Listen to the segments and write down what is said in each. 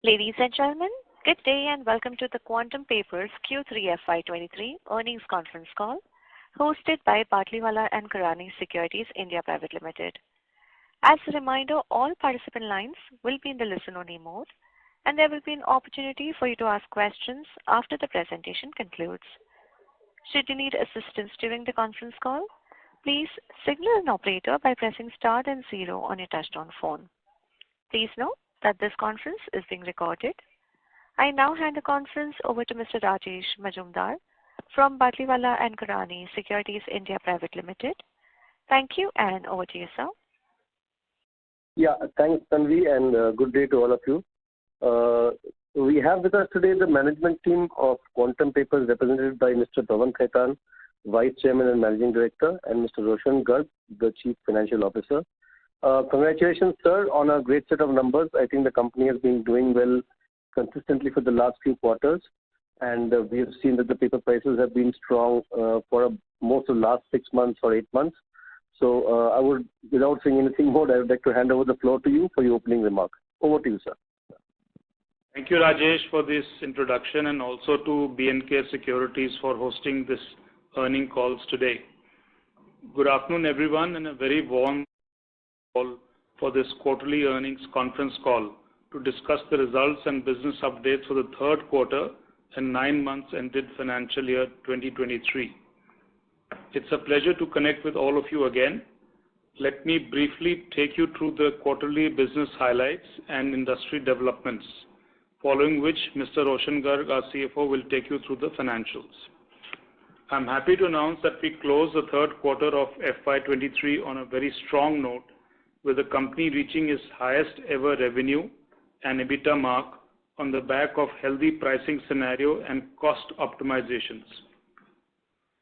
Ladies and gentlemen, good day and welcome to the Quantum Papers Q3 FY23 earnings conference call hosted by Batlivala & Karani Securities India Private Limited. As a reminder, all participant lines will be in the listen-only mode, and there will be an opportunity for you to ask questions after the presentation concludes. Should you need assistance during the conference call, please signal an operator by pressing star and 0 on your touchtone phone. Please note that this conference is being recorded. I now hand the conference over to Mr. Rajesh Majumdar from Batlivala & Karani Securities India Private Limited. Thank you, and over to you, sir. Yeah, thanks, Tanvi, and good day to all of you. We have with us today the management team of Quantum Papers represented by Mr. Pawan Khaitan, Vice Chairman and Managing Director, and Mr. Roshan Garg, the Chief Financial Officer. Congratulations, sir, on a great set of numbers. I think the company has been doing well consistently for the last few quarters, and we have seen that the paper prices have been strong for most of the last 6 months or 8 months. So I would, without saying anything more, I would like to hand over the floor to you for your opening remark. Over to you, sir. Thank you, Rajesh, for this introduction, and also to B&K Securities for hosting this earning calls today. Good afternoon, everyone, and a very warm for this quarterly earnings conference call to discuss the results and business updates for the third quarter and 9 months ended financial year 2023. It's a pleasure to connect with all of you again. Let me briefly take you through the quarterly business highlights and industry developments, following which Mr. Roshan Garg, our CFO, will take you through the financials. I'm happy to announce that we closed the third quarter of FY23 on a very strong note, with the company reaching its highest ever revenue and EBITDA mark on the back of healthy pricing scenario and cost optimizations.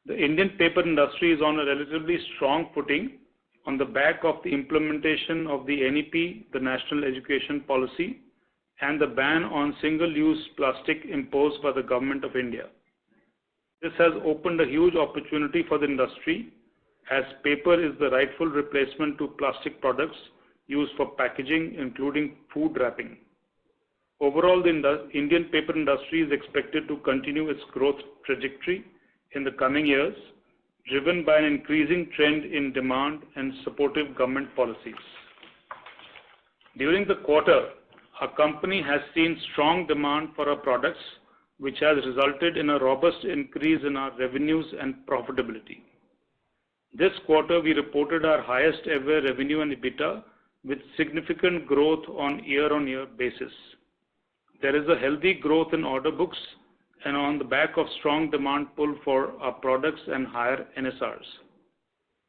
The Indian paper industry is on a relatively strong footing on the back of the implementation of the NEP, the National Education Policy, and the ban on single-use plastic imposed by the Government of India. This has opened a huge opportunity for the industry, as paper is the rightful replacement to plastic products used for packaging, including food wrapping. Overall, the Indian paper industry is expected to continue its growth trajectory in the coming years, driven by an increasing trend in demand and supportive government policies. During the quarter, our company has seen strong demand for our products, which has resulted in a robust increase in our revenues and profitability. This quarter, we reported our highest ever revenue and EBITDA with significant growth on year-on-year basis. There is a healthy growth in order books and on the back of strong demand pull for our products and higher NSRs.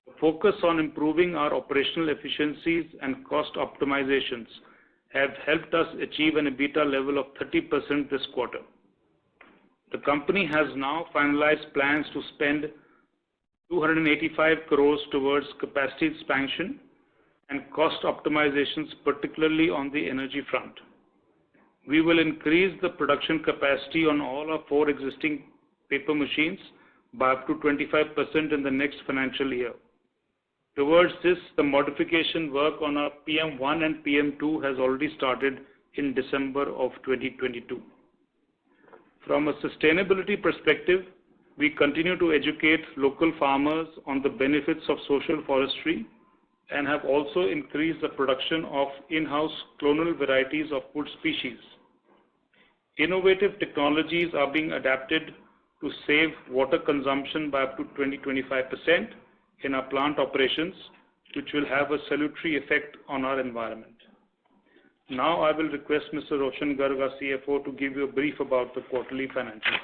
The focus on improving our operational efficiencies and cost optimizations have helped us achieve an EBITDA level of 30% this quarter. The company has now finalized plans to spend 285 crores towards capacity expansion and cost optimizations, particularly on the energy front. We will increase the production capacity on all our 4 existing paper machines by up to 25% in the next financial year. Towards this, the modification work on our PM1 and PM2 has already started in December of 2022. From a sustainability perspective, we continue to educate local farmers on the benefits of social forestry and have also increased the production of in-house clonal varieties of wood species. Innovative technologies are being adapted to save water consumption by up to 20-25% in our plant operations, which will have a salutary effect on our environment. Now I will request Mr. Roshan Garg, our CFO, to give you a brief about the quarterly financials.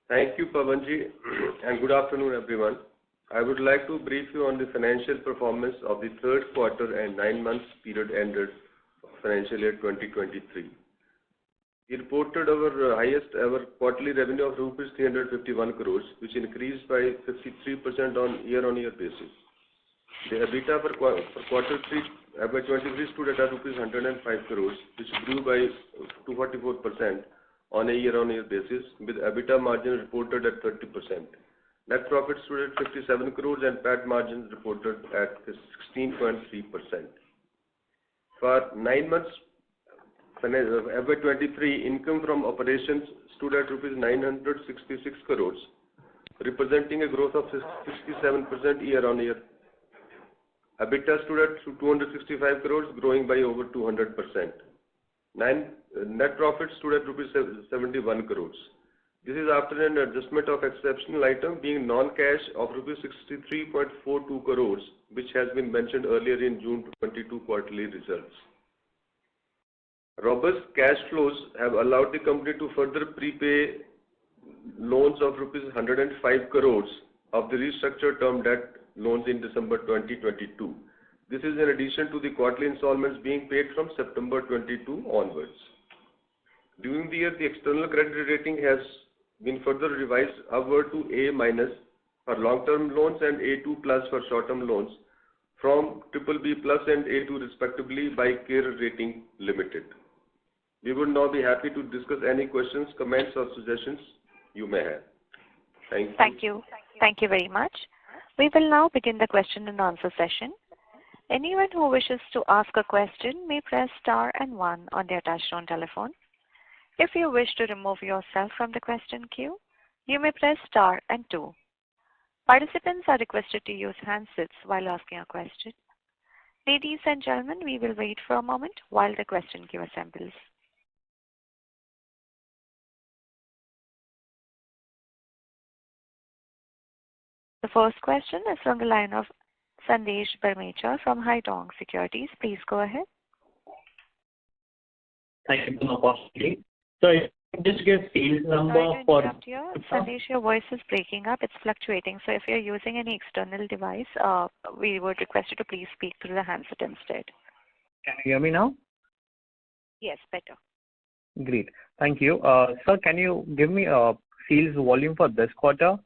Thank you, Pawanji, and good afternoon, everyone. I would like to brief you on the financial performance of the third quarter and 9 months period ended financial year 2023. We reported our highest ever quarterly revenue of rupees 351 crores, which increased by 53% on year-on-year basis. The EBITDA for quarter 3 FY23 stood at rupees 105 crores, which grew by 244% on a year-on-year basis, with EBITDA margin reported at 30%. Net profit stood at 57 crores and PAT margins reported at 16.3%. For 9 months FY23 income from operations stood at rupees 966 crores, representing a growth of 67% year-on-year. EBITDA stood at 265 crores, growing by over 200%. Net profit stood at rupees 71 crores. This is after an adjustment of exceptional item being non-cash of rupees 63.42 crores, which has been mentioned earlier in June 22 quarterly results. Robust cash flows have allowed the company to further prepay loans of rupees 105 crores of the restructured term debt loans in December 2022. This is in addition to the quarterly installments being paid from September 22 onwards. During the year, the external credit rating has been further revised upward to A- for long-term loans and A2+ for short-term loans from BBB+ and A2 respectively by CARE Rating Limited. We would now be happy to discuss any questions, comments or suggestions you may have. Thank you. Thank you. Thank you very much. We will now begin the question and answer session. Anyone who wishes to ask a question may press star and 1 on their touchtone telephone. If you wish to remove yourself from the question queue, you may press star and 2. Participants are requested to use handsets while asking a question. Ladies and gentlemen, we will wait for a moment while the question queue assembles. The first question is from the line of Sandesh Barmecha from Haitong Securities. Please go ahead. Thank you for the opportunity. So just give sales number for... Sandesh, your voice is breaking up. It's fluctuating. So if you're using any external device, we would request you to please speak through the handset instead. Can you hear me now? Yes, better. Great. Thank you. Sir, can you give me a sales volume for this quarter,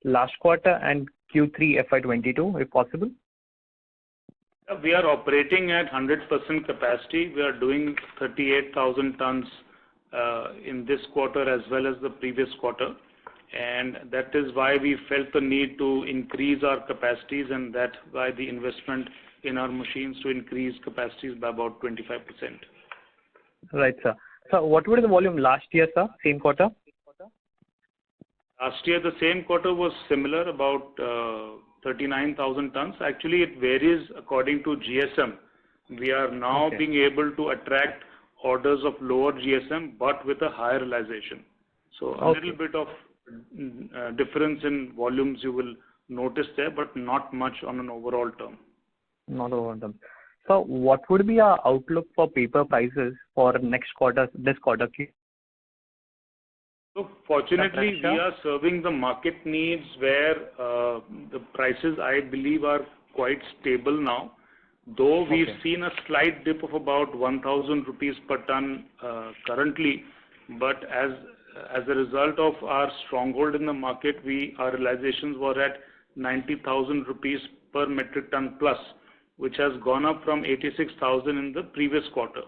last quarter and Q3 FY22 if possible? We are operating at 100% capacity. We are doing 38,000 tons in this quarter as well as the previous quarter, and that is why we felt the need to increase our capacities, and that's why the investment in our machines to increase capacities by about 25%. Right, sir. So what was the volume last year, sir, same quarter? Last year, the same quarter was similar, about 39,000 tons. Actually, it varies according to GSM. We are now being able to attract orders of lower GSM, but with a higher realization. So a little bit of difference in volumes you will notice there, but not much on an overall term. Not overall term. So what would be our outlook for paper prices for next quarter, this quarter? So fortunately, we are serving the market needs where the prices, I believe, are quite stable now. Though we've seen a slight dip of about 1,000 rupees per ton currently, but as a result of our stronghold in the market, our realizations were at 90,000 rupees per metric ton plus, which has gone up from 86,000 in the previous quarter.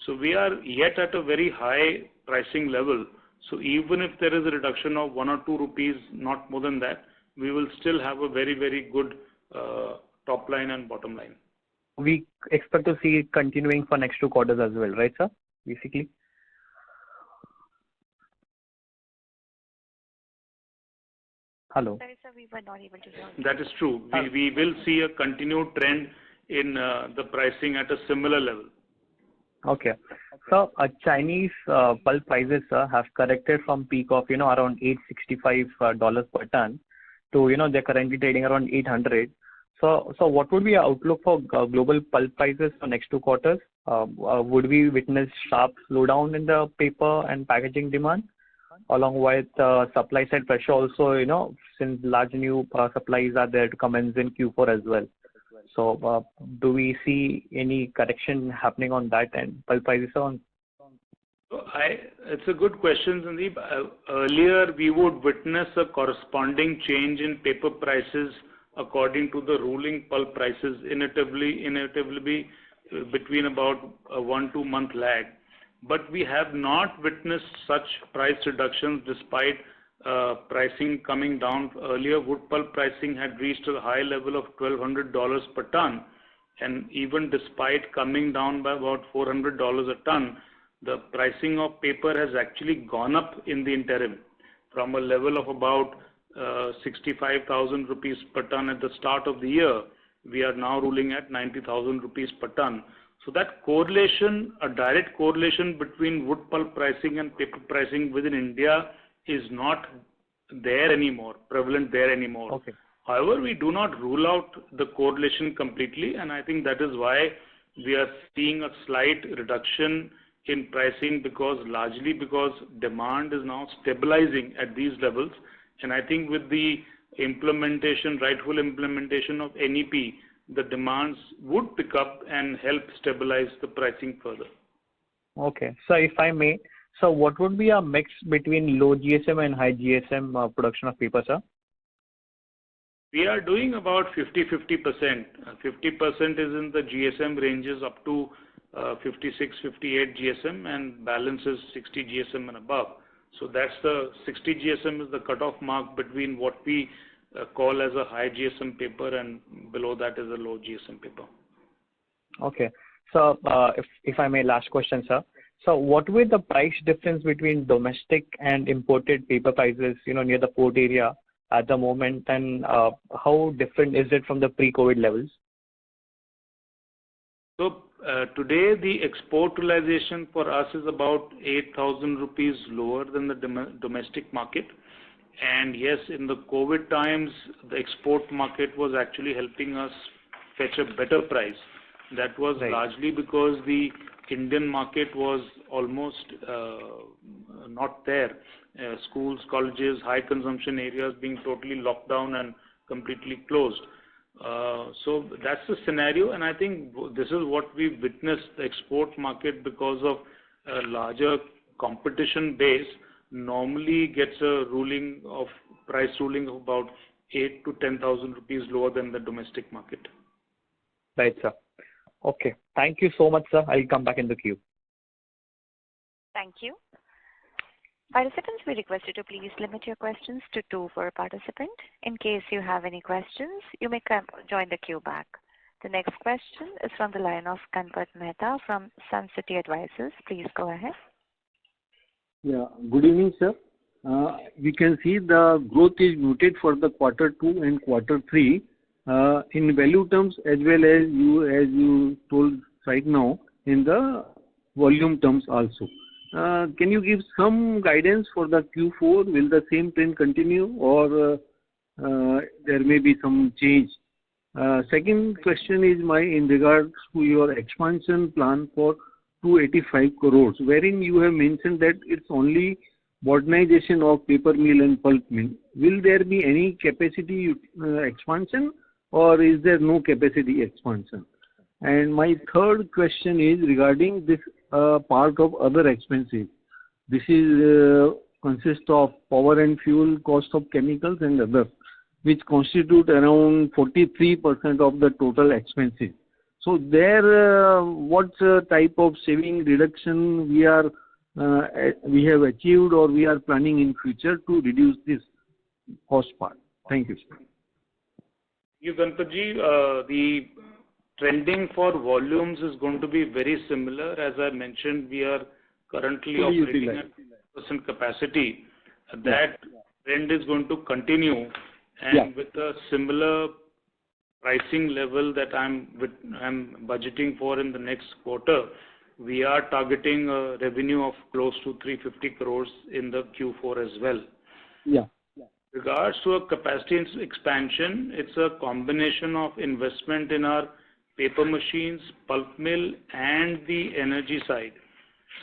So we are yet at a very high pricing level. So even if there is a reduction of 1 or 2 rupees, not more than that, we will still have a very, very good top line and bottom line. We expect to see it continuing for next 2 quarters as well, right, sir? Basically. Hello. Sorry, sir, we were not able to hear. That is true. We will see a continued trend in the pricing at a similar level. Okay. So Chinese pulp prices have corrected from peak of around $865 per ton to they're currently trading around 800. So what would be your outlook for global pulp prices for next 2 quarters? Would we witness sharp slowdown in the paper and packaging demand, along with supply side pressure also, since large new supplies are there to commence in Q4 as well. So do we see any correction happening on that end, pulp prices on? It's a good question, Sandeep. Earlier, we would witness a corresponding change in paper prices according to the ruling pulp prices, inevitably between about a 1-2 month lag. But we have not witnessed such price reductions despite pricing coming down. Earlier, wood pulp pricing had reached a high level of $1,200 per ton, and even despite coming down by about $400 a ton, the pricing of paper has actually gone up in the interim from a level of about 65,000 rupees per ton at the start of the year. We are now ruling at 90,000 rupees per ton. So that correlation, a direct correlation between wood pulp pricing and paper pricing within India is not there anymore, prevalent there anymore. Okay. However, we do not rule out the correlation completely, and I think that is why we are seeing a slight reduction in pricing, largely because demand is now stabilizing at these levels. And I think with the rightful implementation of NEP, the demands would pick up and help stabilize the pricing further. Okay. So if I may, so what would be a mix between low GSM and high GSM production of paper, sir? We are doing about 50-50%. 50% is in the GSM ranges up to 56, 58 GSM, and balance is 60 GSM and above. So that's the 60 GSM is the cutoff mark between what we call as a high GSM paper, and below that is a low GSM paper. Okay. So if I may, last question, sir. So what will the price difference between domestic and imported paper prices, near the port area at the moment, and how different is it from the pre-COVID levels? So today the export realization for us is about 8,000 rupees lower than the domestic market. And yes, in the COVID times, the export market was actually helping us fetch a better price. That was largely because the Indian market was almost not there. Schools, colleges, high consumption areas being totally locked down and completely closed. So that's the scenario, and I think this is what we witnessed. The export market, because of a larger competition base, normally gets a price ruling of about 8 to 10,000 rupees lower than the domestic market. Right, sir. Okay. Thank you so much, sir. I'll come back in the queue. Thank you. Participants, we request you to please limit your questions to 2 per participant. In case you have any questions, you may join the queue back. The next question is from the line of Kanpat Mehta from Sun City Advisors. Please go ahead. Yeah. Good evening, sir. We can see the growth is muted for the Q2 and Q3 in value terms, as well as you told right now in the volume terms also. Can you give some guidance for the Q4? Will the same trend continue, or there may be some change? Second question is in regards to your expansion plan for 285 crores, wherein you have mentioned that it's only modernization of paper mill and pulp mill. Will there be any capacity expansion, or is there no capacity expansion? And my third question is regarding this part of other expenses. This is consists of power and fuel, cost of chemicals and others, which constitute around 43% of the total expenses. So there, what type of saving reduction we have achieved, or we are planning in future to reduce this cost part? Thank you, sir. You, Ganpatji, the trending for volumes is going to be very similar. As I mentioned, we are currently operating at 50% capacity. That trend is going to continue, and with a similar pricing level that I'm budgeting for in the next quarter, we are targeting a revenue of close to 350 crores in the Q4 as well. Yeah. Regards to a capacity expansion, it's a combination of investment in our paper machines, pulp mill, and the energy side.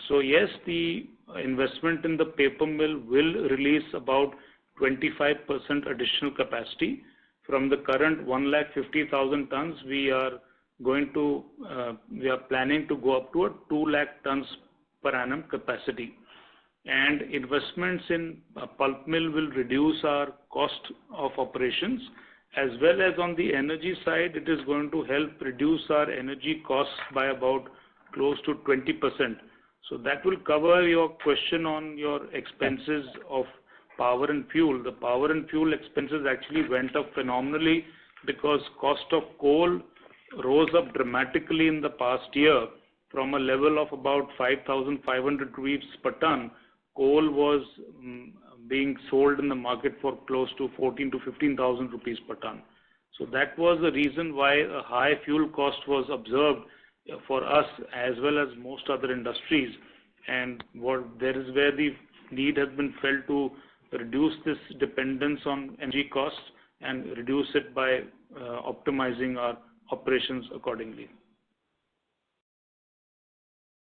So yes, the investment in the paper mill will release about 25% additional capacity. From the current 150,000 tons, we are planning to go up to a 2 lakh tons per annum capacity. And investments in a pulp mill will reduce our cost of operations, as well as on the energy side, it is going to help reduce our energy costs by about close to 20%. So that will cover your question on your expenses of power and fuel. The power and fuel expenses actually went up phenomenally because cost of coal rose up dramatically in the past year, from a level of about 5,500 rupees per ton, coal was being sold in the market for close to 14 to 15,000 rupees per ton. So that was the reason why a high fuel cost was observed for us as well as most other industries, and there is where the need has been felt to reduce this dependence on energy costs and reduce it by optimizing our operations accordingly.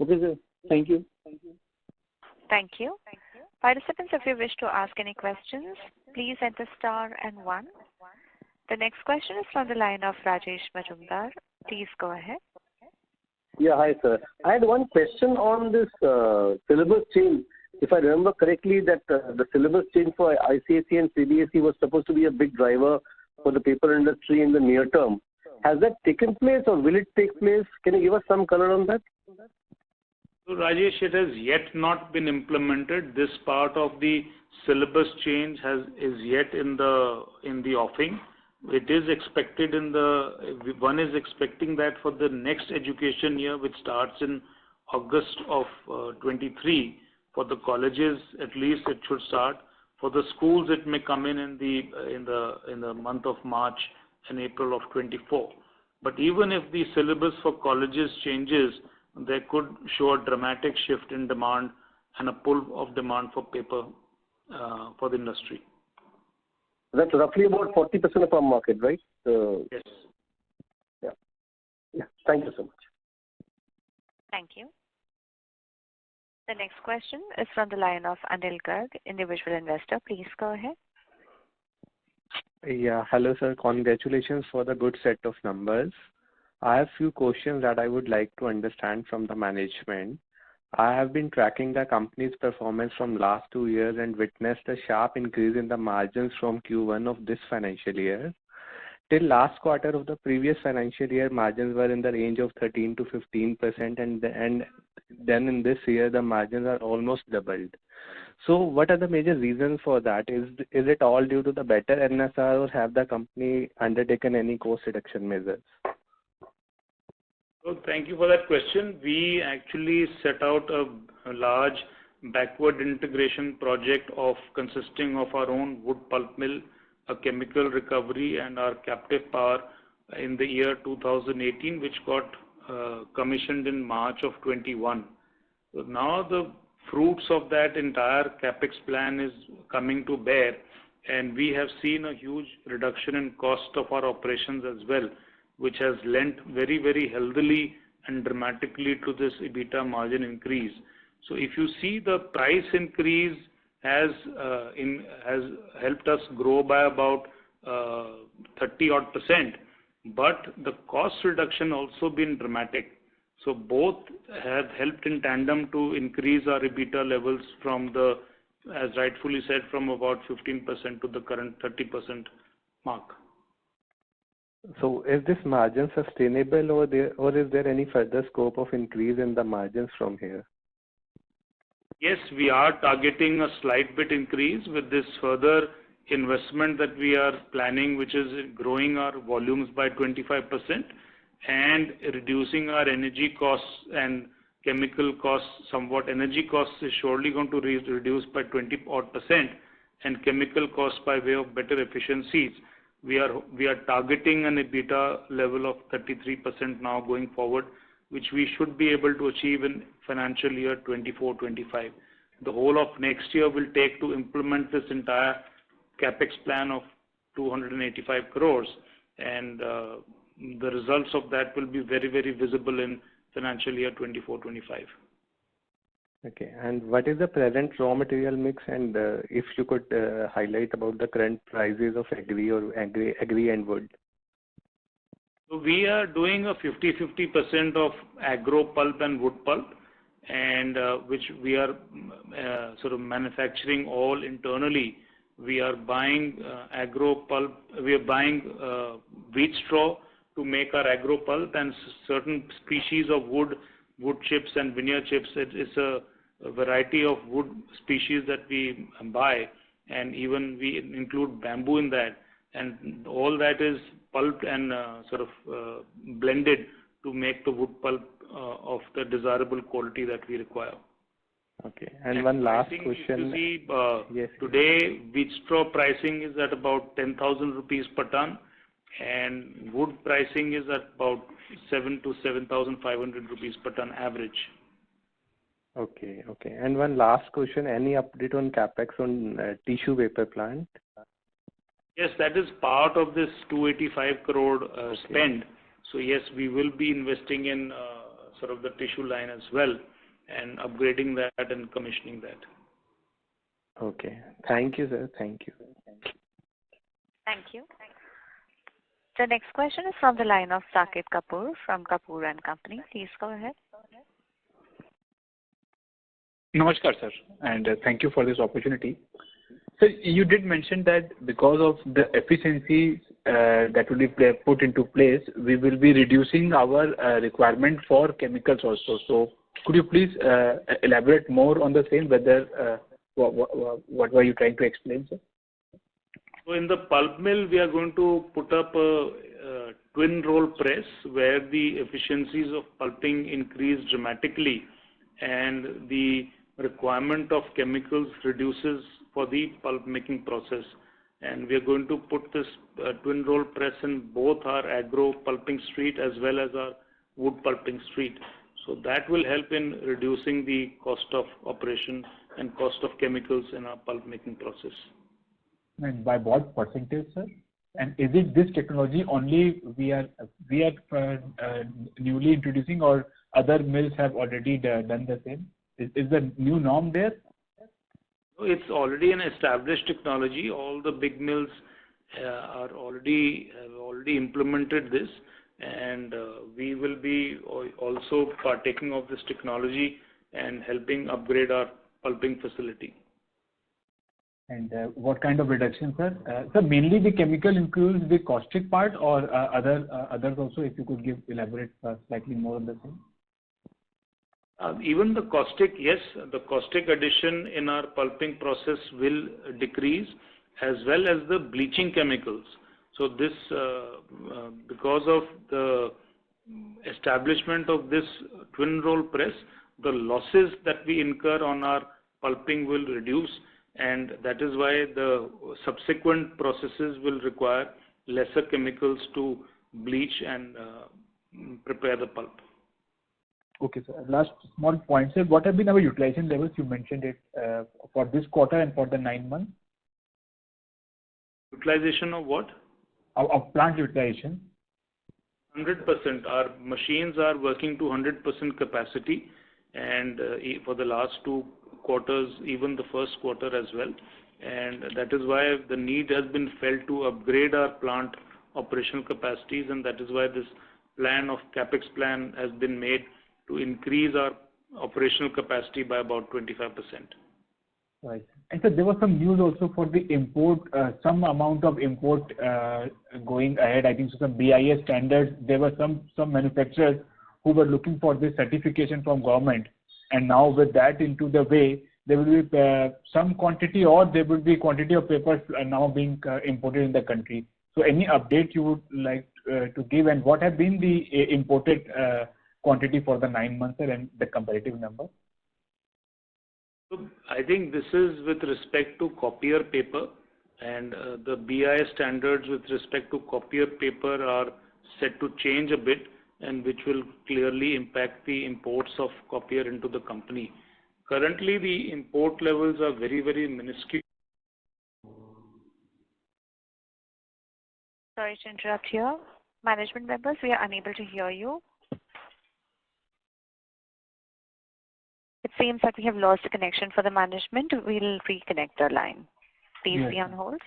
Okay, sir. Thank you. Thank you. Participants, if you wish to ask any questions, please enter star and 1. The next question is from the line of Rajesh Majumdar. Please go ahead. Yeah, hi, sir. I had one question on this syllabus change. If I remember correctly, that the syllabus change for ICSE and CBSE was supposed to be a big driver for the paper industry in the near term. Has that taken place or will it take place? Can you give us some color on that? So Rajesh, it has yet not been implemented. This part of the syllabus change is yet in the offing. It is expected one is expecting that for the next education year, which starts in August of 23. For the colleges, at least it should start. For the schools, it may come in the month of March and April of 24. But even if the syllabus for colleges changes, there could show a dramatic shift in demand and a pull of demand for paper for the industry. That's roughly about 40% of our market, right? Yes. Yeah. Thank you so much. Thank you. The next question is from the line of Anil Garg, individual investor. Please go ahead. Yeah, hello sir. Congratulations for the good set of numbers. I have few questions that I would like to understand from the management. I have been tracking the company's performance from last 2 years and witnessed a sharp increase in the margins from Q1 of this financial year. Till last quarter of the previous financial year, margins were in the range of 13 to 15%, and then in this year the margins are almost doubled. So what are the major reasons for that? Is it all due to the better NSR, or have the company undertaken any cost reduction measures? So thank you for that question. We actually set out a large backward integration project consisting of our own wood pulp mill, a chemical recovery, and our captive power in the year 2018, which got commissioned in March of 21. So now the fruits of that entire capex plan is coming to bear, and we have seen a huge reduction in cost of our operations as well, which has lent very, very healthily and dramatically to this EBITDA margin increase. So if you see, the price increase has helped us grow by about 30-odd%, but the cost reduction also been dramatic. So both have helped in tandem to increase our EBITDA levels from as rightfully said, from about 15% to the current 30% mark. So is this margin sustainable, or is there any further scope of increase in the margins from here? Yes, we are targeting a slight bit increase with this further investment that we are planning, which is growing our volumes by 25% and reducing our energy costs and chemical costs somewhat. Energy costs is surely going to reduce by 20-odd%, and chemical costs by way of better efficiencies. We are targeting an EBITDA level of 33% now going forward, which we should be able to achieve in financial year 24-25. The whole of next year will take to implement this entire capex plan of 285 crores, and the results of that will be very, very visible in financial year 24-25. Okay, and what is the present raw material mix, and if you could highlight about the current prices of agri and wood? So we are doing a 50-50% of agro pulp and wood pulp, and which we are sort of manufacturing all internally. We are buying agro pulp. We are buying wheat straw to make our agro pulp, and certain species of wood chips and veneer chips. It's a variety of wood species that we buy, and even we include bamboo in that, and all that is pulped and sort of blended to make the wood pulp of the desirable quality that we require. Okay. And one last question. If you see, yes. today wheat straw pricing is at about 10,000 rupees per ton, and wood pricing is at about 7 to 7,500 rupees per ton average. Okay. Okay. And one last question. Any update on capex on tissue paper plant? Yes, that is part of this 285 crore spend. So yes, we will be investing in sort of the tissue line as well, and upgrading that and commissioning that. Okay. Thank you, sir. Thank you. Thank you. The next question is from the line of Saket Kapoor from Kapoor and Company. Please go ahead. Namaskar, sir, and thank you for this opportunity. So you did mention that because of the efficiency that will be put into place, we will be reducing our requirement for chemicals also. So could you please elaborate more on the same, whether what were you trying to explain, sir? So in the pulp mill, we are going to put up a twin roll press where the efficiencies of pulping increase dramatically and the requirement of chemicals reduces for the pulp making process. And we are going to put this twin roll press in both our agro pulping street as well as our wood pulping street. So that will help in reducing the cost of operation and cost of chemicals in our pulp making process. And by what percentage, sir? And is it this technology only we are newly introducing, or other mills have already done the same? Is the new norm there? It's already an established technology. All the big mills have already implemented this, and we will be also partaking of this technology and helping upgrade our pulping facility. And what kind of reduction, sir? So mainly the chemical includes the caustic part, or others also, if you could elaborate slightly more on the same. Even the caustic, yes, the caustic addition in our pulping process will decrease, as well as the bleaching chemicals. So this, because of the establishment of this twin roll press, the losses that we incur on our pulping will reduce, and that is why the subsequent processes will require lesser chemicals to bleach and prepare the pulp. Okay, sir. Last small point, sir. What have been our utilization levels? You mentioned it for this quarter and for the 9 months. Utilization of what? Of plant utilization. 100%. Our machines are working to 100% capacity, and for the last 2 quarters, even the first quarter as well. And that is why the need has been felt to upgrade our plant operational capacities, and that is why this plan of capex plan has been made to increase our operational capacity by about 25%. Right. And so there was some news also for the import, some amount of import going ahead. I think so some BIS standards. There were some manufacturers who were looking for this certification from government, and now with that into the way, there will be some quantity, or there will be quantity of papers now being imported in the country. So any update you would like to give, and what have been the imported quantity for the 9 months and the comparative number? So I think this is with respect to copier paper, and the BIS standards with respect to copier paper are set to change a bit, and which will clearly impact the imports of copier into the company. Currently, the import levels are very, very minuscule. Sorry to interrupt here. Management members, we are unable to hear you. It seems that we have lost the connection for the management. We'll reconnect the line. Please be on hold.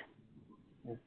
Yes.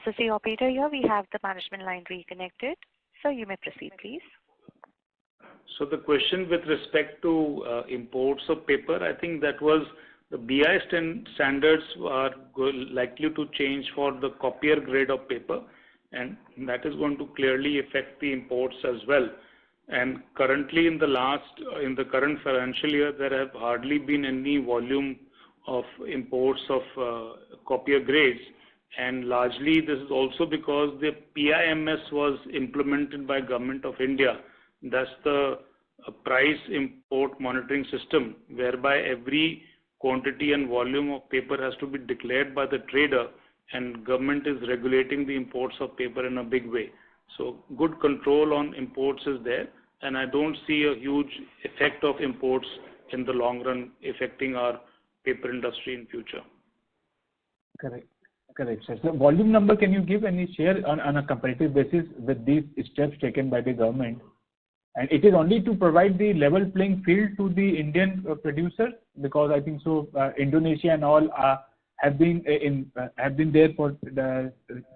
is the operator here. We have the management line reconnected. So you may proceed, please. So the question with respect to imports of paper, I think that was the BI standards are likely to change for the copier grade of paper, and that is going to clearly affect the imports as well. And currently in the current financial year, there have hardly been any volume of imports of copier grades, and largely this is also because the PIMS was implemented by Government of India. That's the price import monitoring system, whereby every quantity and volume of paper has to be declared by the trader, and government is regulating the imports of paper in a big way. So good control on imports is there, and I don't see a huge effect of imports in the long run affecting our paper industry in future. Correct, sir. So volume number, can you give any share on a comparative basis with these steps taken by the government? And it is only to provide the level playing field to the Indian producers, because I think so Indonesia and all have been there for the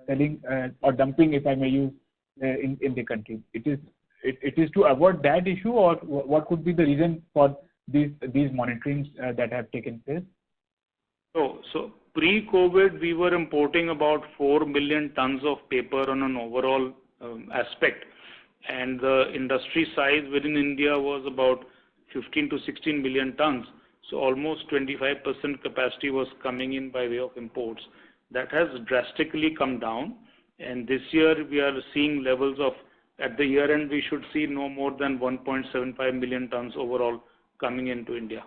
selling or dumping, if I may use, in the country. It is to avoid that issue, or what could be the reason for these monitorings that have taken place? So pre-COVID, we were importing about 4 million tons of paper on an overall aspect. And the industry size within India was about 15 to 16 million tons. So almost 25% capacity was coming in by way of imports. That has drastically come down. And this year we are seeing levels of, at the year end, we should see no more than 1.75 million tons overall coming into India.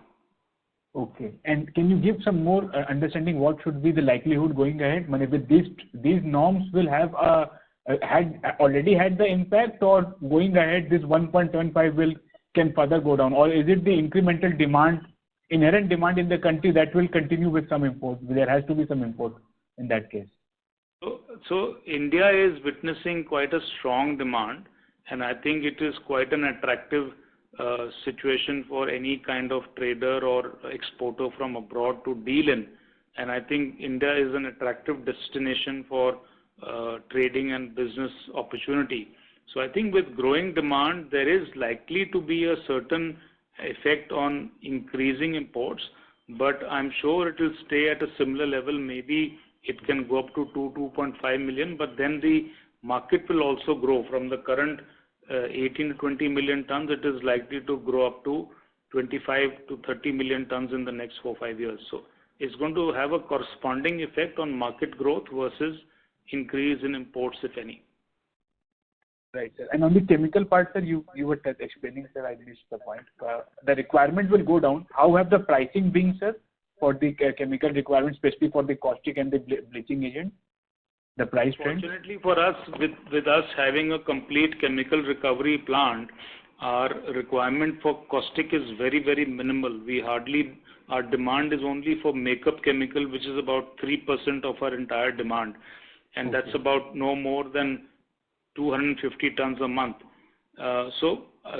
Okay. And can you give some more understanding what should be the likelihood going ahead? I mean, with these norms will have already had the impact, or going ahead this 1.75 can further go down, or is it the incremental demand, inherent demand in the country that will continue with some import? There has to be some import in that case. So India is witnessing quite a strong demand, and I think it is quite an attractive situation for any kind of trader or exporter from abroad to deal in. And I think India is an attractive destination for trading and business opportunity. So I think with growing demand, there is likely to be a certain effect on increasing imports, but I'm sure it will stay at a similar level. Maybe it can go up to 2.5 million, but then the market will also grow from the current 18 to 20 million tons. It is likely to grow up to 25 to 30 million tons in the next 4-5 years. So it's going to have a corresponding effect on market growth versus increase in imports, if any. Right, sir. And on the chemical part, sir, you were explaining, sir, I missed the point. The requirement will go down. How have the pricing been, sir, for the chemical requirements, especially for the caustic and the bleaching agent? The price trend? Fortunately for us, with us having a complete chemical recovery plant, our requirement for caustic is very, very minimal. Our demand is only for makeup chemical, which is about 3% of our entire demand. And okay, that's about no more than 250 tons a month.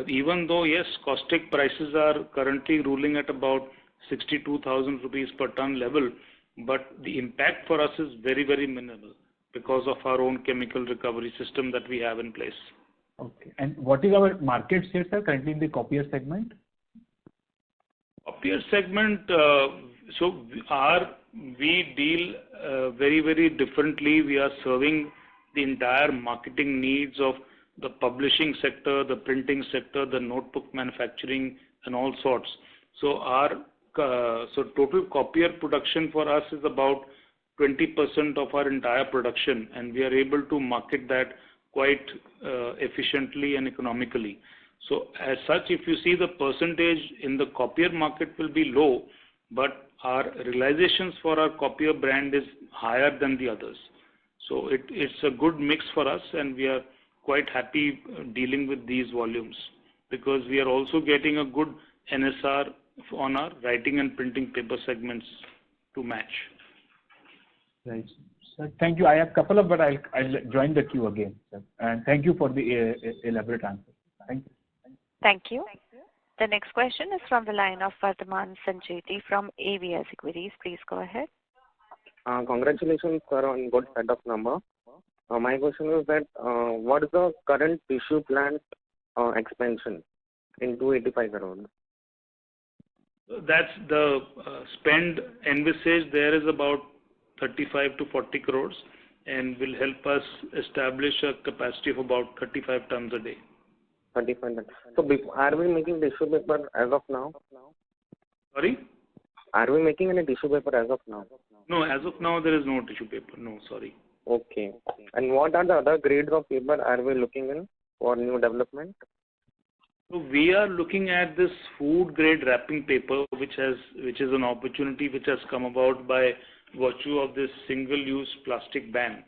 Even though, yes, caustic prices are currently ruling at about 62,000 rupees per ton level, but the impact for us is very, very minimal because of our own chemical recovery system that we have in place. Okay. And what is our market share, sir, currently in the copier segment? Copier segment, we deal very, very differently. We are serving the entire marketing needs of the publishing sector, the printing sector, the notebook manufacturing, and all sorts. So total copier production for us is about 20% of our entire production, and we are able to market that quite efficiently and economically. So as such, if you see the percentage in the copier market will be low, but our realizations for our copier brand is higher than the others. So it's a good mix for us, and we are quite happy dealing with these volumes because we are also getting a good NSR on our writing and printing paper segments to match. Right. Sir, thank you. I have a couple of, but I'll join the queue again, sir. And thank you for the elaborate answer. Thank you. Thank you. The next question is from the line of Vardhaman Sancheti from AVS Equities. Please go ahead. Congratulations, sir, on good set of number. My question is that what is the current tissue plant expansion in 285 crores? That's the spend envisaged there is about 35 to 40 crores and will help us establish a capacity of about 35 tons a day. 35 tons. So are we making tissue paper as of now? Sorry? Are we making any tissue paper as of now? No, as of now there is no tissue paper. No, sorry. Okay. And what are the other grades of paper are we looking in for new development? So we are looking at this food grade wrapping paper, which is an opportunity which has come about by virtue of this single use plastic ban,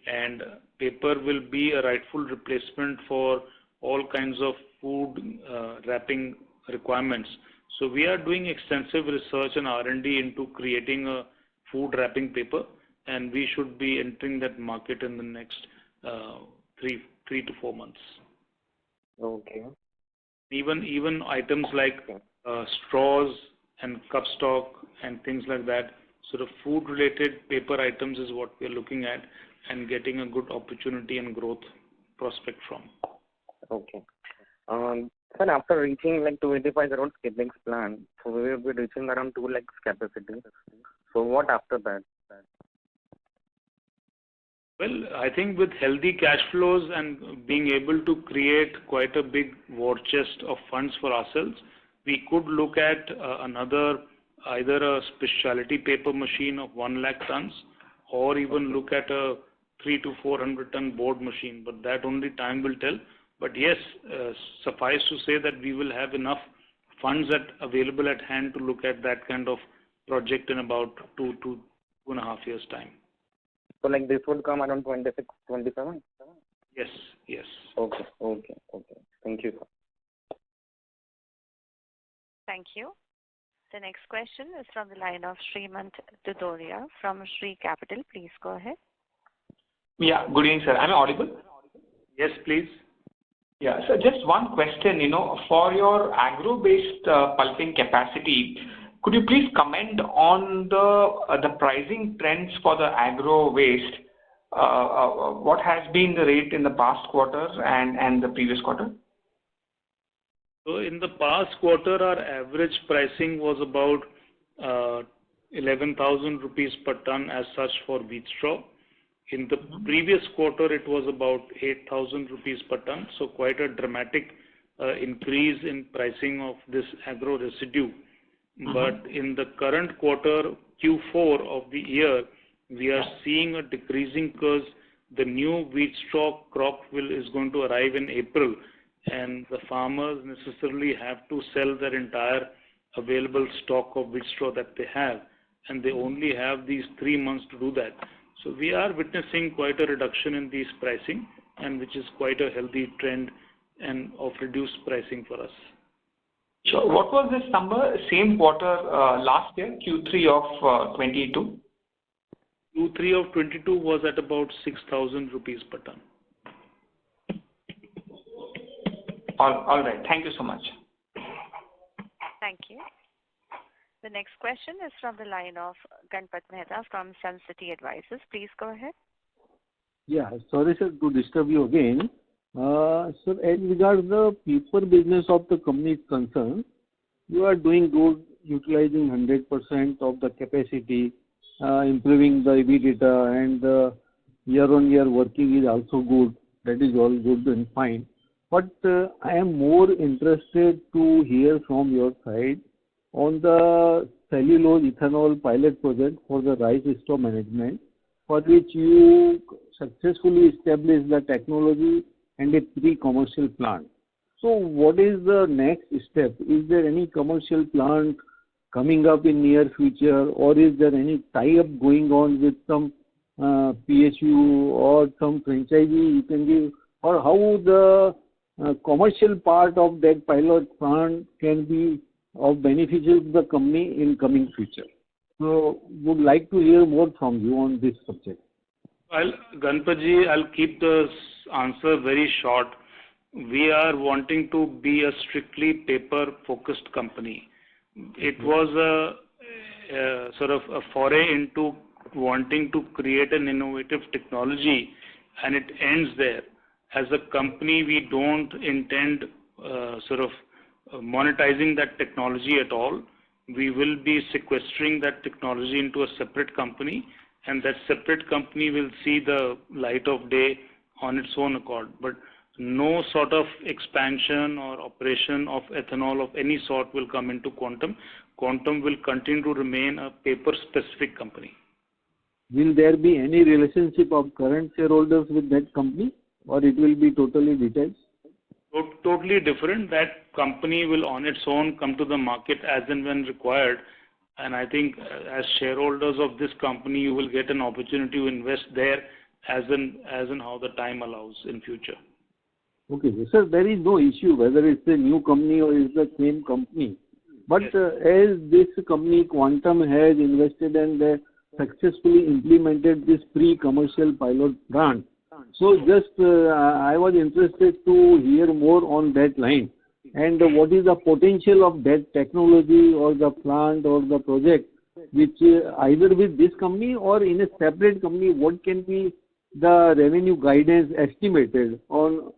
and paper will be a rightful replacement for all kinds of food wrapping requirements. So we are doing extensive research and R&D into creating a food wrapping paper, and we should be entering that market in the next 3 to 4 months. Okay. Even items like straws and cup stock and things like that. So the food related paper items is what we are looking at and getting a good opportunity and growth prospect from. Okay. Sir, after reaching like 285 crores capex plan, so we will be reaching around 2 lakhs capacity. So what after that? Well, I think with healthy cash flows and being able to create quite a big war chest of funds for ourselves, we could look at either a specialty paper machine of 1 lakh tons or even look at a 300 to 400 ton board machine, but that only time will tell. But yes, suffice to say that we will have enough funds available at hand to look at that kind of project in about 2 to 2.5 years time. So like this would come around 26, 27? Yes. Okay. Thank you, sir. Thank you. The next question is from the line of Srimant Dudoria from Sri Capital. Please go ahead. Yeah, good evening, sir. Am I audible? Yes, please. Yeah, so just one question, for your agro-based pulping capacity, could you please comment on the pricing trends for the agro waste? What has been the rate in the past quarter and the previous quarter? So in the past quarter, our average pricing was about 11,000 rupees per ton as such for wheat straw. In the previous quarter, it was about 8,000 rupees per ton. So quite a dramatic increase in pricing of this agro residue. But in the current quarter, Q4 of the year, we are seeing a decreasing because the new wheat straw crop is going to arrive in April, and the farmers necessarily have to sell their entire available stock of wheat straw that they have, and they only have these 3 months to do that. So we are witnessing quite a reduction in these pricing, and which is quite a healthy trend and of reduced pricing for us. Sure. What was this number, same quarter last year, Q3 of 22? Q3 of 22 was at about 6,000 rupees per ton. All right. Thank you so much. Thank you. The next question is from the line of Ganpat Mehta from Sun City Advisors. Please go ahead. Yeah, sorry sir to disturb you again. Sir, as regards the paper business of the company is concerned, you are doing good, utilizing 100% of the capacity, improving the EBITDA, and year-on-year working is also good. That is all good and fine. But I am more interested to hear from your side on the cellulose ethanol pilot project for the rice straw management, for which you successfully established the technology and a pre-commercial plant. So what is the next step? Is there any commercial plant coming up in near future, or is there any tie-up going on with some PSU or some franchisee you can give, or how the commercial part of that pilot plant can be of beneficial to the company in coming future? So would like to hear more from you on this subject. Well, Ganpaji, I'll keep the answer very short. We are wanting to be a strictly paper-focused company. It was a sort of a foray into wanting to create an innovative technology and it ends there. As a company, we don't intend monetizing that technology at all. We will be sequestering that technology into a separate company, and that separate company will see the light of day on its own accord. But no sort of expansion or operation of ethanol of any sort will come into Quantum. Quantum will continue to remain a paper-specific company. Will there be any relationship of current shareholders with that company, or it will be totally detached? Totally different. That company will on its own come to the market as and when required. And I think as shareholders of this company, you will get an opportunity to invest there as in how the time allows in future. Okay, sir, there is no issue whether it's a new company or it's the same company. But Yes. As this company, Quantum, has invested and successfully implemented this pre-commercial pilot plant, so just I was interested to hear more on that line. And what is the potential of that technology or the plant or the project, which either with this company or in a separate company, what can be the revenue guidance estimated on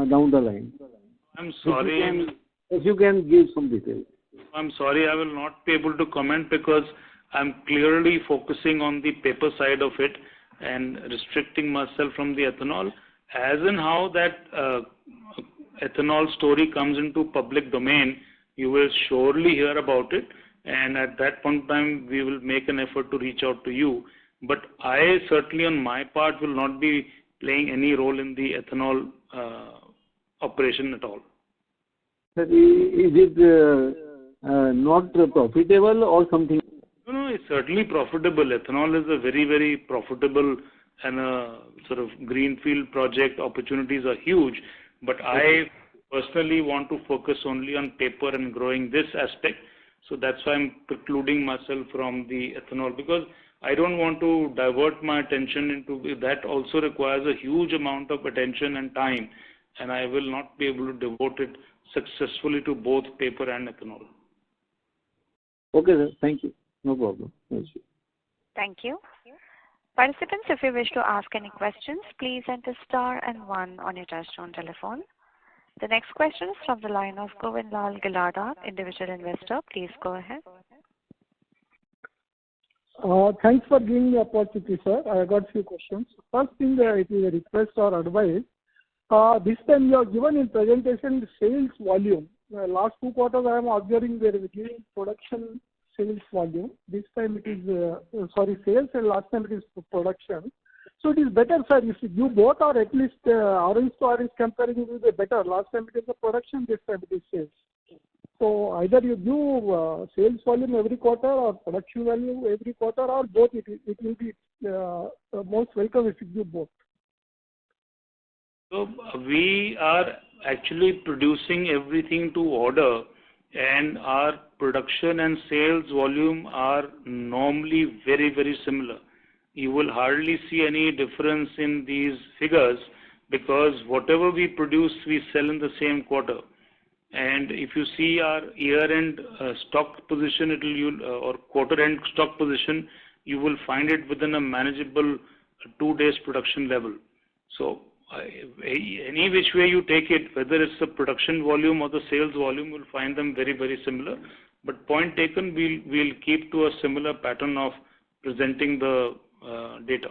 down the line? I'm sorry. If you can give some details. I'm sorry, I will not be able to comment because I'm clearly focusing on the paper side of it and restricting myself from the ethanol. As in how that ethanol story comes into public domain, you will surely hear about it, and at that point in time, we will make an effort to reach out to you. But I certainly on my part will not be playing any role in the ethanol operation at all. Sir, is it not profitable or something? No, it's certainly profitable. Ethanol is a very, very profitable and a sort of greenfield project. Opportunities are huge, but I personally want to focus only on paper and growing this aspect. So that's why I'm precluding myself from the ethanol, because I don't want to divert my attention into that. Also requires a huge amount of attention and time, and I will not be able to devote it successfully to both paper and ethanol. Okay, sir. Thank you. No problem. Thank you. Thank you. Participants, if you wish to ask any questions, please enter star and 1 on your touchtone telephone. The next question is from the line of Govindlal Gilada, individual investor. Please go ahead. Thanks for giving the opportunity, sir. I got few questions. First thing, it is a request or advice. This time you have given in presentation sales volume. Last 2 quarters I am observing there is giving production sales volume. This time it is, sales, and last time it is production. So it is better, sir, if you both or at least orange to orange comparing will be better. Last time it is the production, this time it is sales. So either you give sales volume every quarter or production value every quarter, or both. It will be most welcome if you do both. So we are actually producing everything to order, and our production and sales volume are normally very, very similar. You will hardly see any difference in these figures because whatever we produce, we sell in the same quarter. And if you see our year-end stock position, or quarter-end stock position, you will find it within a manageable 2 days production level. So any which way you take it, whether it's the production volume or the sales volume, you'll find them very, very similar. But point taken, we'll keep to a similar pattern of presenting the data.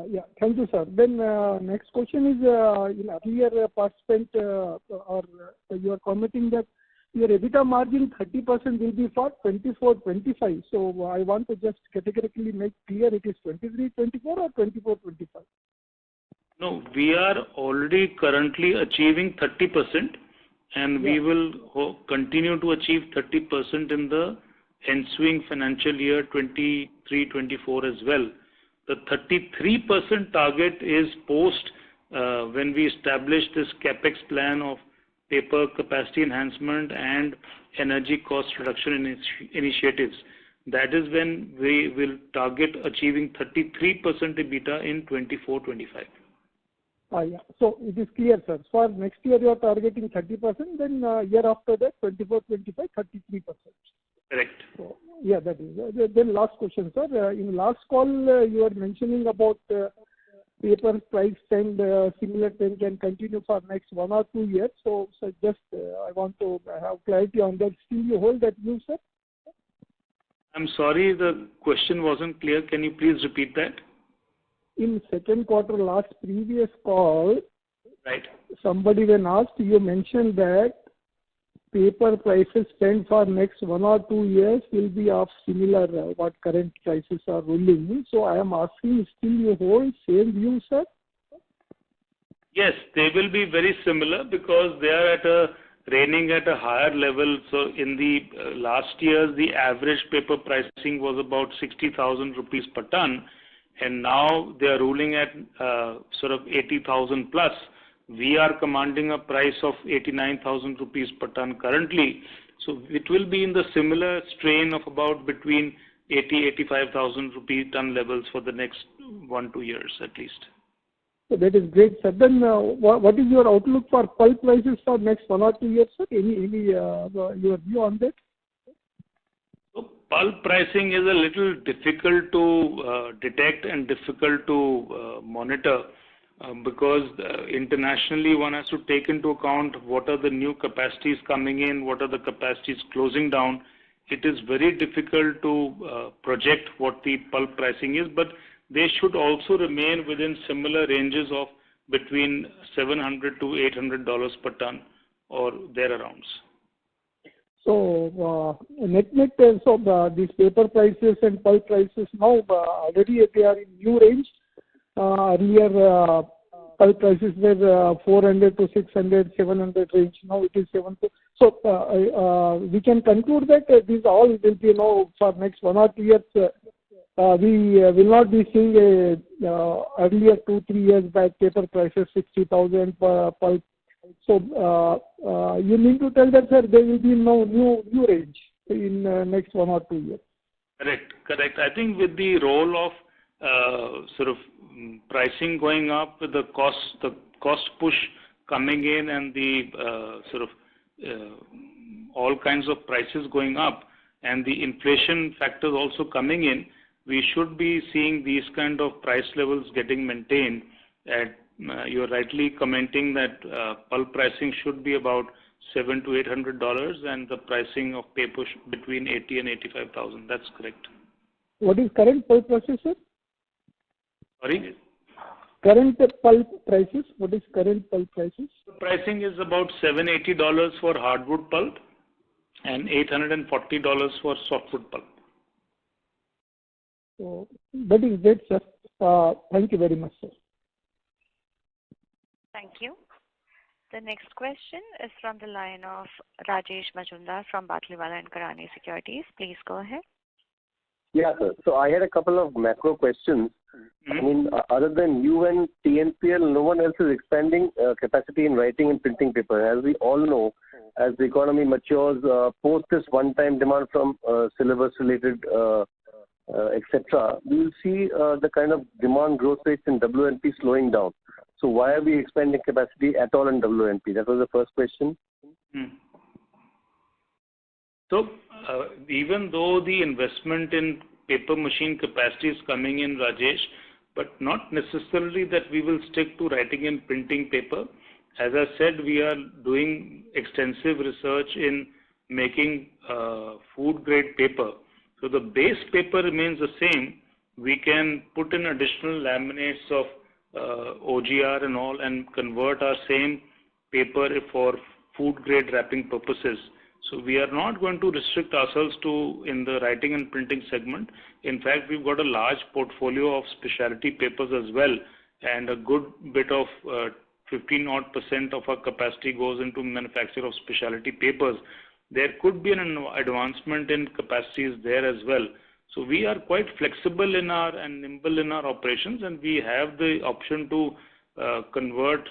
Yeah, thank you, sir. Then next question is, in earlier participant, or you are commenting that your EBITDA margin 30% will be for 24-25. So I want to just categorically make clear it is 23-24 or 24-25. No, we are already currently achieving 30%, and we will continue to achieve 30% in the ensuing financial year 23-24 as well. The 33% target is post when we establish this capex plan of paper capacity enhancement and energy cost reduction initiatives. That is when we will target achieving 33% EBITDA in 24-25. Yeah. So it is clear, sir. For next year you are targeting 30%, then year after that 24-25, 33%. Correct. So, yeah, that is. Then last question, sir. In last call, you were mentioning about paper price trend, similar trend can continue for next 1 or 2 years. So just I want to have clarity on that. Still you hold that view, sir? I'm sorry, the question wasn't clear. Can you please repeat that? In second quarter last previous call, right, somebody when asked, you mentioned that paper prices trend for next 1 or 2 years will be of similar what current prices are ruling. So I am asking, still you hold same view, sir? Yes, they will be very similar because they are reigning at a higher level. So in the last years, the average paper pricing was about 60,000 rupees per ton, and now they are ruling at sort of 80,000 plus. We are commanding a price of 89,000 rupees per ton currently. So it will be in the similar strain of about between 85,000 rupee ton levels for the next 1-2 years at least. So that is great, sir. Then what is your outlook for pulp prices for next 1 or 2 years, sir? Any your view on that? So pulp pricing is a little difficult to detect and difficult to monitor because internationally one has to take into account what are the new capacities coming in, what are the capacities closing down. It is very difficult to project what the pulp pricing is, but they should also remain within similar ranges of between $700 to $800 per ton or thereabouts. So net, so these paper prices and pulp prices now already they are in new range. Earlier pulp prices were 400 to 600, 700 range. Now it is 700. So we can conclude that these all will be now for next 1 or 2 years. We will not be seeing earlier 2-3 years back paper prices 60,000 per pulp. So you mean to tell that, sir, there will be no new range in next 1 or 2 years? Correct. I think with the role of sort of pricing going up, with the cost push coming in, and the sort of all kinds of prices going up, and the inflation factors also coming in, we should be seeing these kind of price levels getting maintained. You're rightly commenting that pulp pricing should be about $700 to $800, and the pricing of paper between 80 and 85,000. That's correct. What is current pulp prices, sir? Sorry? Current pulp prices. What is current pulp prices? The pricing is about $780 for hardwood pulp and $840 for softwood pulp. So that is great, sir. Thank you very much, sir. Thank you. The next question is from the line of Rajesh Majumdar from Batliwala and Karani Securities. Please go ahead. Yeah, sir. So I had a couple of macro questions. I mean, other than you and TNPL, no one else is expanding capacity in writing and printing paper. As we all know, as the economy matures, post this one-time demand from syllabus-related etc., we will see the kind of demand growth rates in WNP slowing down. So why are we expanding capacity at all in WNP? That was the first question. So even though the investment in paper machine capacity is coming in, Rajesh, but not necessarily that we will stick to writing and printing paper. As I said, we are doing extensive research in making food grade paper. So the base paper remains the same. We can put in additional laminates of OGR and all and convert our same paper for food grade wrapping purposes. So we are not going to restrict ourselves to in the writing and printing segment. In fact, we've got a large portfolio of specialty papers as well, and a good bit of 15% of our capacity goes into manufacture of specialty papers. There could be an advancement in capacities there as well. So we are quite flexible in and nimble in our operations, and we have the option to convert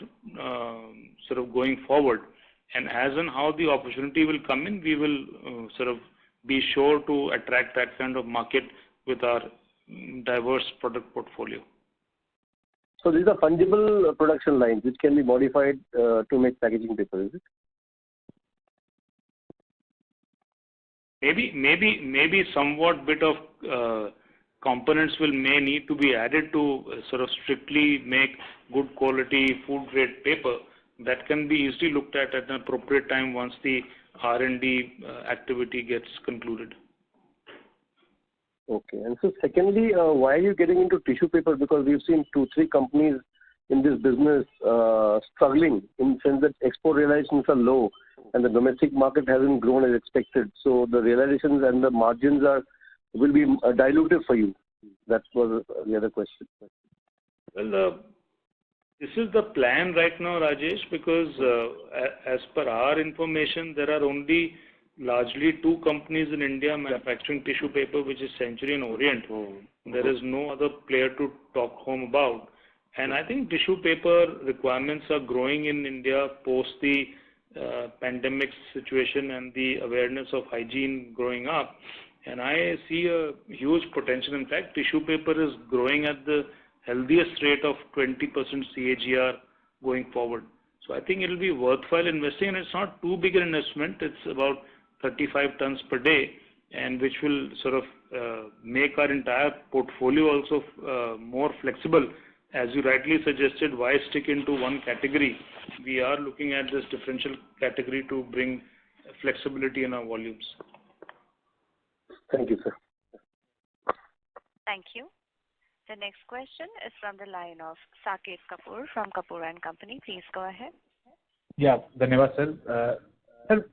sort of going forward. And as and how the opportunity will come in, we will sort of be sure to attract that kind of market with our diverse product portfolio. So these are fungible production lines which can be modified to make packaging paper, is it? Maybe somewhat bit of components may need to be added to sort of strictly make good quality food grade paper, that can be easily looked at an appropriate time once the R&D activity gets concluded. Okay. And so secondly, why are you getting into tissue paper? Because we've seen 2-3 companies in this business struggling in the sense that export realizations are low and the domestic market hasn't grown as expected. So the realizations and the margins will be dilutive for you. That was the other question. Well, this is the plan right now, Rajesh, because as per our information, there are only largely 2 companies in India manufacturing tissue paper, which is Century and Orient. There is no other player to talk home about. And I think tissue paper requirements are growing in India post the pandemic situation and the awareness of hygiene growing up. And I see a huge potential. In fact, tissue paper is growing at the healthiest rate of 20% CAGR going forward. So I think it will be worthwhile investing, and it's not too big an investment. It's about 35 tons per day, and which will sort of make our entire portfolio also more flexible. As you rightly suggested, why stick into one category? We are looking at this differential category to bring flexibility in our volumes. Thank you, sir. Thank you. The next question is from the line of Saket Kapoor from Kapoor & Company. Please go ahead. Yeah, Dhanyavad, sir. Sir,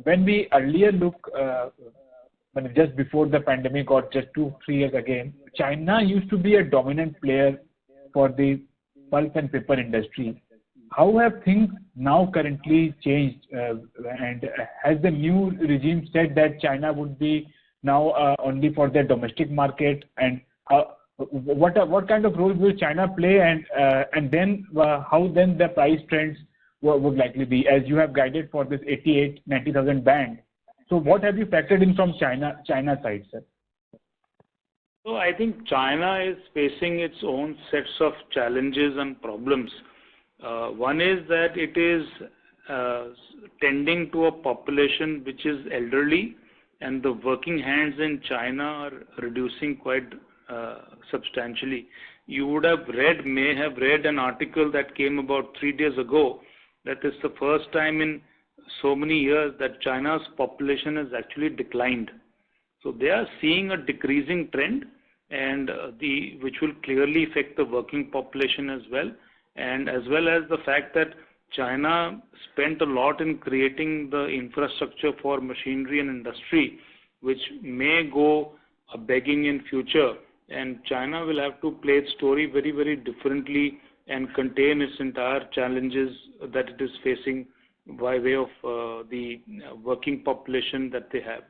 when we earlier look, just before the pandemic or just 2-3 years again, China used to be a dominant player for the pulp and paper industry. How have things now currently changed? And has the new regime said that China would be now only for the domestic market? And what kind of role will China play? And then how then the price trends would likely be, as you have guided for this 88,000-90,000 band? So what have you factored in from China side, sir? So I think China is facing its own sets of challenges and problems. One is that it is tending to a population which is elderly, and the working hands in China are reducing quite substantially. You would have may have read an article that came about 3 days ago that it's the first time in so many years that China's population has actually declined. So they are seeing a decreasing trend, and which will clearly affect the working population as well as the fact that China spent a lot in creating the infrastructure for machinery and industry, which may go begging in future, and China will have to play its story very, very differently and contain its entire challenges that it is facing by way of the working population that they have.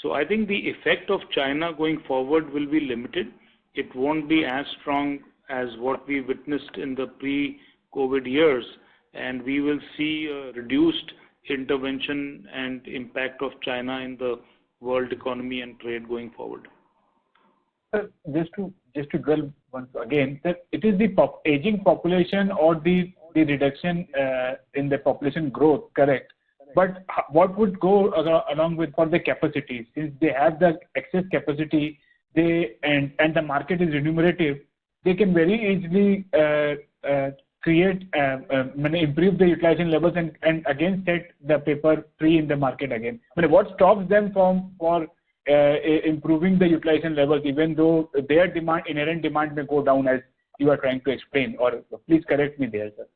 So I think the effect of China going forward will be limited. It won't be as strong as what we witnessed in the pre-COVID years, and we will see a reduced intervention and impact of China in the world economy and trade going forward. Sir, just to dwell once again, sir, it is the aging population or the reduction in the population growth, correct? But what would go along with for the capacity? Since they have the excess capacity, and the market is remunerative, they can very easily improve the utilization levels and again set the paper free in the market again. But what stops them for improving the utilization levels, even though their inherent demand may go down, as you are trying to explain? Or please correct me there, sir.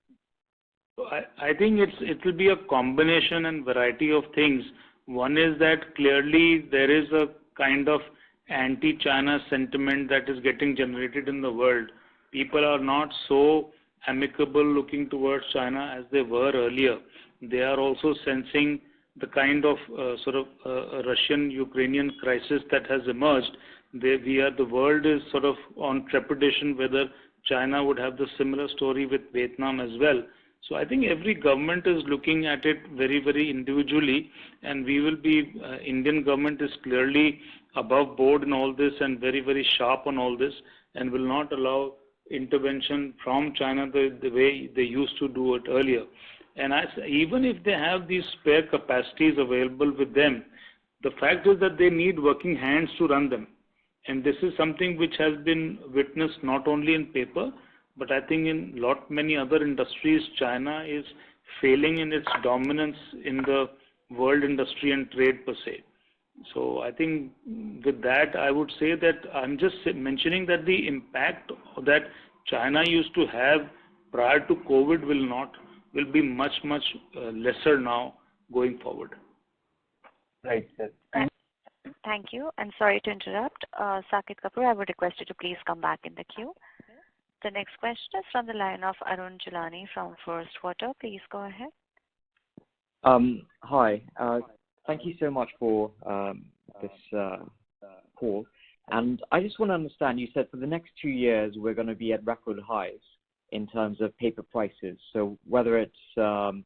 I think it will be a combination and variety of things. One is that clearly there is a kind of anti-China sentiment that is getting generated in the world. People are not so amicable looking towards China as they were earlier. They are also sensing the kind of Russian-Ukrainian crisis that has emerged. The world is sort of on trepidation whether China would have the similar story with Vietnam as well. So I think every government is looking at it very, very individually, and Indian government is clearly above board in all this and very, very sharp on all this, and will not allow intervention from China the way they used to do it earlier. And even if they have these spare capacities available with them, the fact is that they need working hands to run them. And this is something which has been witnessed not only in paper, but I think in many other industries. China is failing in its dominance in the world industry and trade per se. So I think with that, I would say that I'm just mentioning that the impact that China used to have prior to COVID will be much lesser now going forward. Right, sir. Thank you. And sorry to interrupt. Saket Kapoor, I would request you to please come back in the queue. The next question is from the line of Arun Julani from First Water. Please go ahead. Hi. Thank you so much for this call. And I just want to understand, you said for the next 2 years, we're going to be at record highs in terms of paper prices. So whether it's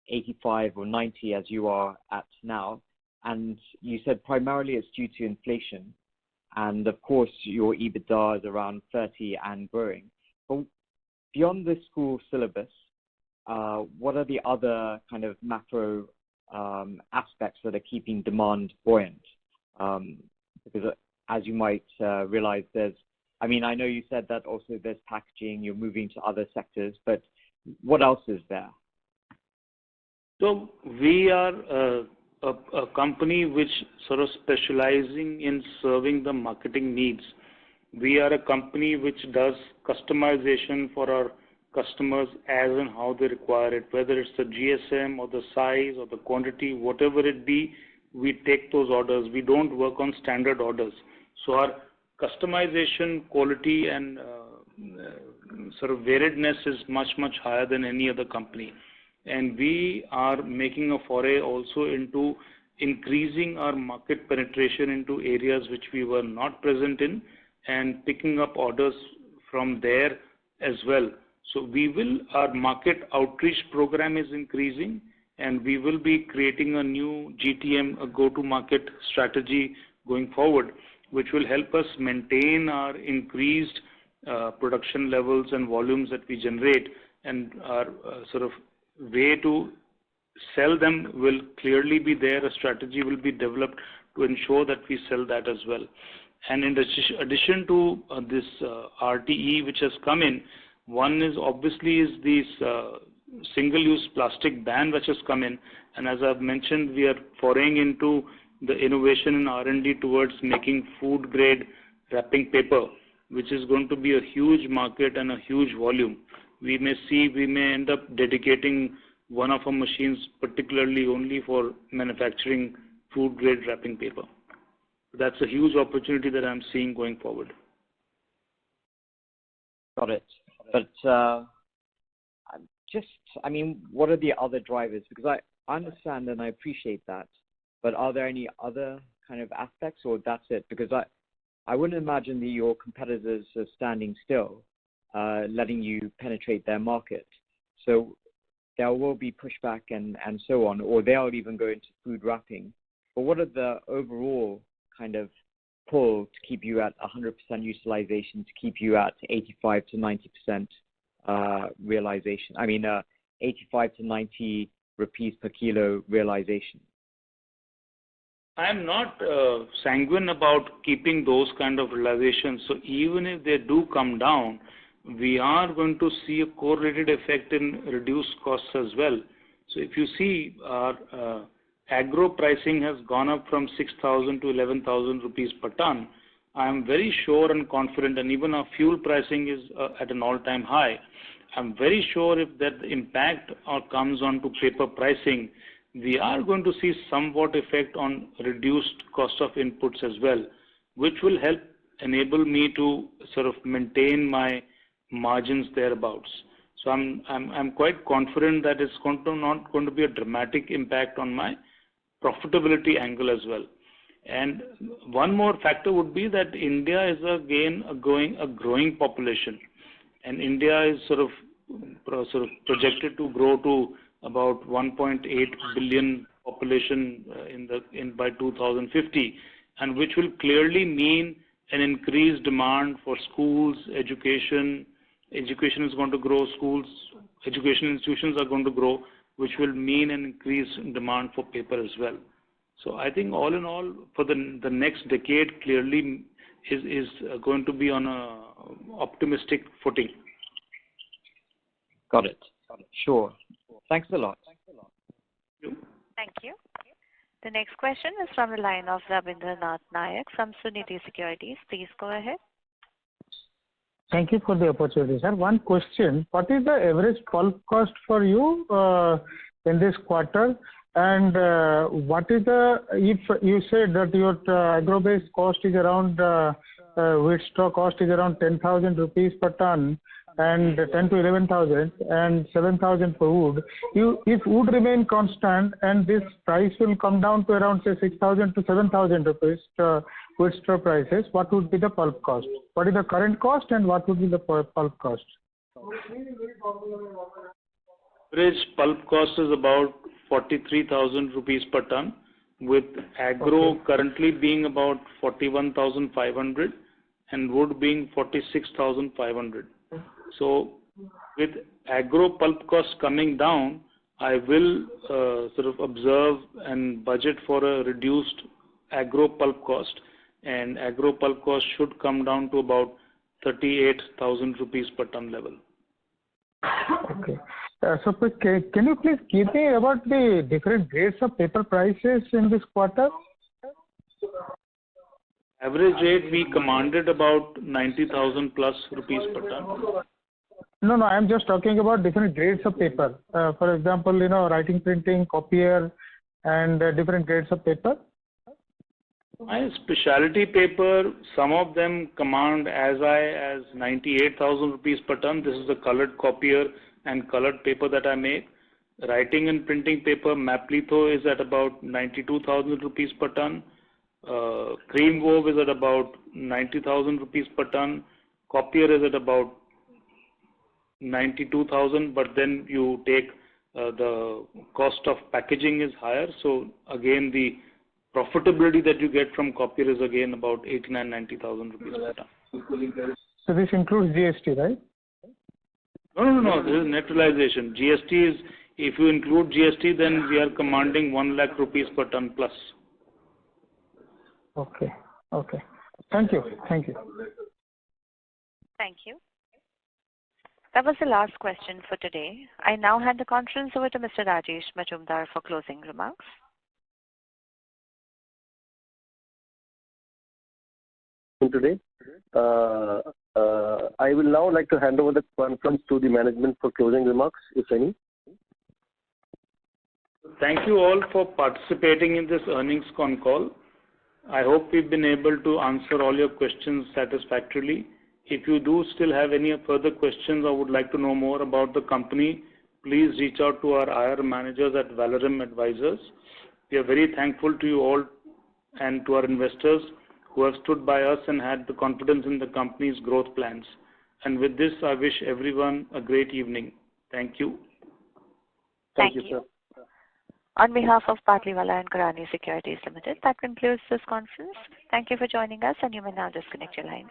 85 or 90 as you are at now, and you said primarily it's due to inflation. And of course, your EBITDA is around 30 and growing. But beyond the school syllabus, what are the other kind of macro aspects that are keeping demand buoyant? Because as you might realize, I know you said that also there's packaging, you're moving to other sectors, but what else is there? So we are a company which sort of specializing in serving the marketing needs. We are a company which does customization for our customers as and how they require it, whether it's the GSM or the size or the quantity, whatever it be, we take those orders. We don't work on standard orders. So our customization quality and sort of variedness is much higher than any other company. And we are making a foray also into increasing our market penetration into areas which we were not present in and picking up orders from there as well. So our market outreach program is increasing, and we will be creating a new GTM, a go-to-market strategy going forward, which will help us maintain our increased production levels and volumes that we generate, and our sort of way to sell them will clearly be there. A strategy will be developed to ensure that we sell that as well. And in addition to this RTE which has come in, one is obviously this single-use plastic ban which has come in, and as I've mentioned, we are foraying into the innovation and R&D towards making food-grade wrapping paper, which is going to be a huge market and a huge volume. We may end up dedicating one of our machines particularly only for manufacturing food-grade wrapping paper. That's a huge opportunity that I'm seeing going forward. Got it. But what are the other drivers? Because I understand and I appreciate that, but are there any other kind of aspects, or that's it? Because I wouldn't imagine that your competitors are standing still, letting you penetrate their market. So there will be pushback and so on, or they'll even go into food wrapping. But what are the overall kind of pull to keep you at 100% utilization, to keep you at 85 to 90% realization? 85 to 90 rupees per kilo realization. I'm not sanguine about keeping those kind of realizations. So even if they do come down, we are going to see a correlated effect in reduced costs as well. So if you see, our agro pricing has gone up from 6,000 to 11,000 rupees per ton. I am very sure and confident, and even our fuel pricing is at an all-time high. I'm very sure if that impact comes on to paper pricing, we are going to see somewhat effect on reduced cost of inputs as well, which will help enable me to sort of maintain my margins thereabouts. So I'm quite confident that it's not going to be a dramatic impact on my profitability angle as well. And one more factor would be that India is again a growing population, and India is sort of projected to grow to about 1.8 billion population by 2050, and which will clearly mean an increased demand for schools, education. Education is going to grow, schools, education institutions are going to grow, which will mean an increase in demand for paper as well. So I think all in all, for the next decade, clearly is going to be on a optimistic footing. Got it. Sure. Thanks a lot. Thank you. The next question is from the line of Rabindranath Nayak from Sunidhi Securities. Please go ahead. Thank you for the opportunity, sir. One question. What is the average pulp cost for you in this quarter? And what is if you said that your agro-based cost is around, wheat straw cost is around 10,000 rupees per ton, and 10 to 11,000 and 7,000 for wood. If wood remain constant and this price will come down to around say 6,000 to 7,000 rupees wood straw prices, what would be the pulp cost? What is the current cost and what would be the pulp cost? Average pulp cost is about 43,000 rupees per ton, with agro currently being about 41,500 and wood being 46,500. So with agro pulp costs coming down, I will sort of observe and budget for a reduced agro pulp cost, and agro pulp cost should come down to about 38,000 rupees per ton level. Okay. So can you please give me about the different grades of paper prices in this quarter? Average rate we commanded about 90,000 plus rupees per ton. No, I am just talking about different grades of paper. For example, writing, printing, copier, and different grades of paper. My specialty paper, some of them command as high as 98,000 rupees per ton. This is the colored copier and colored paper that I make. Writing and printing paper, Maplitho is at about 92,000 rupees per ton. Cream wove is at about 90,000 rupees per ton. Copier is at about 92,000, but then you take the cost of packaging is higher. So again, the profitability that you get from copier is again about 89,000 to 90,000 rupees per ton. So this includes GST, right? No. This is net realization. GST is, if you include GST, then we are commanding 1 lakh rupees per ton plus. Okay. Thank you. Thank you. That was the last question for today. I now hand the conference over to Mr. Rajesh Majumdar for closing remarks. Today, I will now like to hand over the conference to the management for closing remarks, if any. Thank you all for participating in this earnings con call. I hope we've been able to answer all your questions satisfactorily. If you do still have any further questions or would like to know more about the company, please reach out to our IR managers at Valorem Advisors. We are very thankful to you all and to our investors who have stood by us and had the confidence in the company's growth plans. And with this, I wish everyone a great evening. Thank you. Thank you, sir. On behalf of Batlivala and Karani Securities Limited, that concludes this conference. Thank you for joining us, and you may now disconnect your lines.